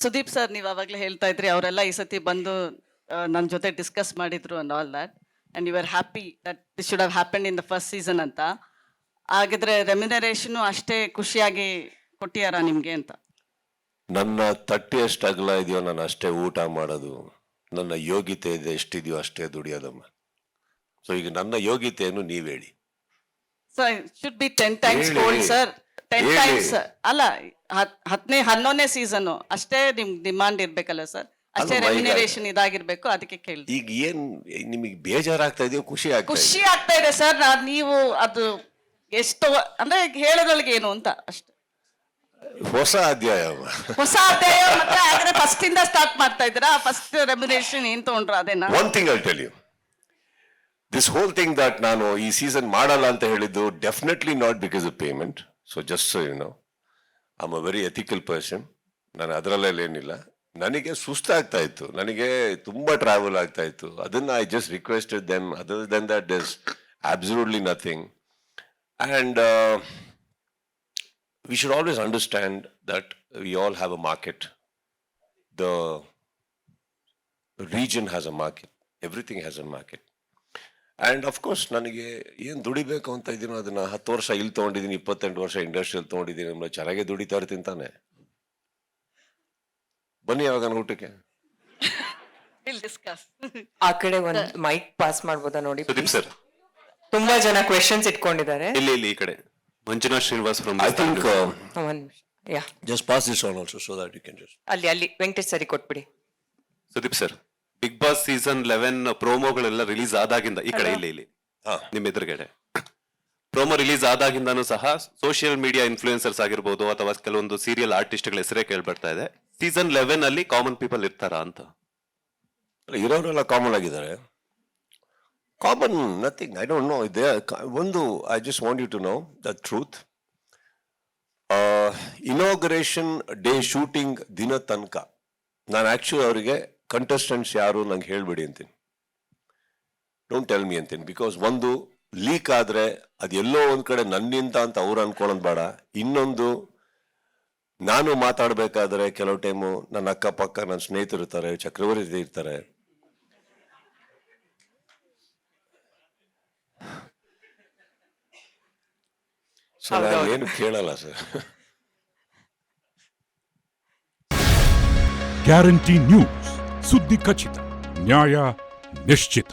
Sudeep sir, ನೀವು ಅವಾಗಲೇ ಹೇಳ್ತಾ ಇದ್ರಿ ಅವರೆಲ್ಲ ಈ ಸತಿ ಬಂದು ನನ್ನ ಜೊತೆ ಡಿಸ್ಕಸ್ ಮಾಡಿದ್ರು and all that, and you are happy that this should have happen in the first season ಅಂತ. ಹಾಗಿದ್ರೆ ರೆಮ್ಯುನರೇಷನು ಅಷ್ಟೇ ಖುಷಿಯಾಗಿ ಕೊಟ್ಟಿಯಾರ ನಿಮಗೆ ಅಂತ? ನನ್ನ ತಟ್ಟೆ ಎಷ್ಟು ಅಗಲ ಇದೆಯೋ ನಾನು ಅಷ್ಟೇ ಊಟ ಮಾಡೋದು, ನನ್ನ ಯೋಗ್ಯತೆ ಇದೆ ಎಷ್ಟಿದೆಯೋ ಅಷ್ಟೇ ದುಡಿಯೋದಮ್ಮ. ಸೊ ಈಗ ನನ್ನ ಯೋಗ್ಯತೆಯನ್ನು ನೀವ್ ಹೇಳಿ. Sir should be 10 times gold sir. 10 times ಅಲ್ಲ, 11ನೇ ಸೀಸನ್ ಅಷ್ಟೇ ನಿಮ್ ಡಿಮಾಂಡ್ ಇರ್ಬೇಕಲ್ಲ ಸರ್, ಅಷ್ಟೇ ರೆಮ್ಯುನರೇಷನ್ ಇದಾಗಿರ್ಬೇಕು, ಅದಕ್ಕೆ ಕೇಳಿದೆ. ಈಗ ಏನ್ ನಿಮಗೆ ಬೇಜಾರಾಗ್ತಾ ಇದೆಯೋ ಖುಷಿ ಆಗ್ತಾ ಇದೆ ಸರ್? ನೀವು ಅದು ಎಷ್ಟು ಅಂದ್ರೆ ಹೇಳೋದ್ರೊಳಗೆ ಏನು ಅಂತ ಅಷ್ಟೇ. ಹೊಸ ಅಧ್ಯಾಯ ಮತ್ತೆ ಹಾಗಾದ್ರೆ ಫಸ್ಟ್ ಇಂದ ಸ್ಟಾರ್ಟ್ ಮಾಡ್ತಾ ಇದ್ದೀರಾ? ಫಸ್ಟ್ ರೆಮ್ಯುನರೇಷನ್ ಏನ್ ತಗೊಂಡ್ರ ಅದೇನಾ? One thing I tell you, this whole thing that ನಾನು ಈ ಸೀಸನ್ ಮಾಡಲ್ಲ ಅಂತ ಹೇಳಿದ್ದು definitely not because of payment. So just so you know, I am a very ethical person. ನಾನು ಅದರಲ್ಲೆಲ್ಲ ಏನಿಲ್ಲ. ನನಗೆ ಸುಸ್ತಾಗ್ತಾ ಇತ್ತು, ನನಗೆ ತುಂಬಾ ಟ್ರಾವೆಲ್ ಆಗ್ತಾ ಇತ್ತು. ಅದನ್ನ I just requested them. Other than that is absolutely nothing. And we should always understand that we all have a market. The region has a market. Everything has a market. And of course, ನನಗೆ ಏನು ದುಡಿಬೇಕು ಅಂತ ಇದೀನೋ ಅದನ್ನ 10 ವರ್ಷ ಇಲ್ಲಿ ತಗೊಂಡಿದ್ದೀನಿ, 28 ವರ್ಷ industrial ತಗೊಂಡಿದ್ದೀನಿ, ನಮ್ಮ ಚೆನ್ನಾಗೆ ದುಡಿತಾ ಇರ್ತೀನಿ ತಾನೆ. ಬನ್ನಿ ಯಾವಾಗ ಊಟಕ್ಕೆ. ಆ ಕಡೆ ಒಂದು ಮೈಕ್ ಪಾಸ್ ಮಾಡ್ಬೋದಾ ನೋಡಿ ಸುದೀಪ್ ಸರ್? ತುಂಬಾ ಜನ ಕ್ವೆಶ್ಚನ್ಸ್ ಇಟ್ಕೊಂಡಿದ್ದಾರೆ. ಇಲ್ಲಿ ಈ ಕಡೆ Manjunath Srinivas from I think yeah just pass this on also so that you can just. ಅಲ್ಲಿ ವೆಂಕಟೇಶ್ ಸರಿ ಕೊಟ್ಬಿಡಿ. Sudeep sir, Bigg Boss season 11 ಪ್ರೋಮೋಗಳೆಲ್ಲ ರಿಲೀಸ್ ಆದಾಗಿಂದ ಈ ಕಡೆ ಇಲ್ಲಿ ನಿಮ್ಮ ಎದುರುಗಡೆ ಪ್ರೋಮೋ ರಿಲೀಸ್ ಆದಾಗಿಂದಾನು ಸಹ ಸೋಷಿಯಲ್ ಮೀಡಿಯಾ ಇನ್ಫ್ಲೂಯೆನ್ಸರ್ಸ್ ಆಗಿರ್ಬೋದು ಅಥವಾ ಕೆಲವೊಂದು ಸೀರಿಯಲ್ ಆರ್ಟಿಸ್ಟ್ಗಳ ಹೆಸರೇ ಕೇಳ್ಬರ್ತಾ ಇದೆ. ಸೀಸನ್ 11 ಅಲ್ಲಿ ಕಾಮನ್ ಪೀಪಲ್ ಇರ್ತಾರಾ ಅಂತ? ಇರೋರೆಲ್ಲ ಕಾಮನ್ ಆಗಿದ್ದಾರೆ. Common nothing, I don't know. ಒಂದು I just want you to know the truth. Inauguration day shooting ದಿನ ತನಕ ನಾನು ಆಕ್ಚುಲಿ ಅವರಿಗೆ ಕಂಟೆಸ್ಟೆಂಟ್ಸ್ ಯಾರು ನಂಗೆ ಹೇಳ್ಬೇಡಿ ಅಂತೀನಿ, ಡೋಂಟ್ ಟೆಲ್ ಮಿ ಅಂತೀನಿ. ಬಿಕಾಸ್ ಒಂದು ಲೀಕ್ ಆದ್ರೆ ಅದು ಎಲ್ಲೋ ಒಂದ್ ಕಡೆ ನನ್ನಿಂದ ಅಂತ ಅವ್ರು ಅನ್ಕೊಳ್ಳೋದು ಬೇಡ. ಇನ್ನೊಂದು, ನಾನು ಮಾತಾಡ್ಬೇಕಾದ್ರೆ ಕೆಲವು ಟೈಮು ನನ್ನ ಅಕ್ಕಪಕ್ಕ ನನ್ನ ಸ್ನೇಹಿತರು ಇರ್ತಾರೆ, ಚಕ್ರವರ್ತಿ ಇರ್ತಾರೆ. ಸೊ ನಾನು ಏನು ಕೇಳಲ್ಲ ಸರ್. ಗ್ಯಾರಂಟಿ ನ್ಯೂಸ್, ಸುದ್ದಿ ಖಚಿತ, ನ್ಯಾಯ ನಿಶ್ಚಿತ.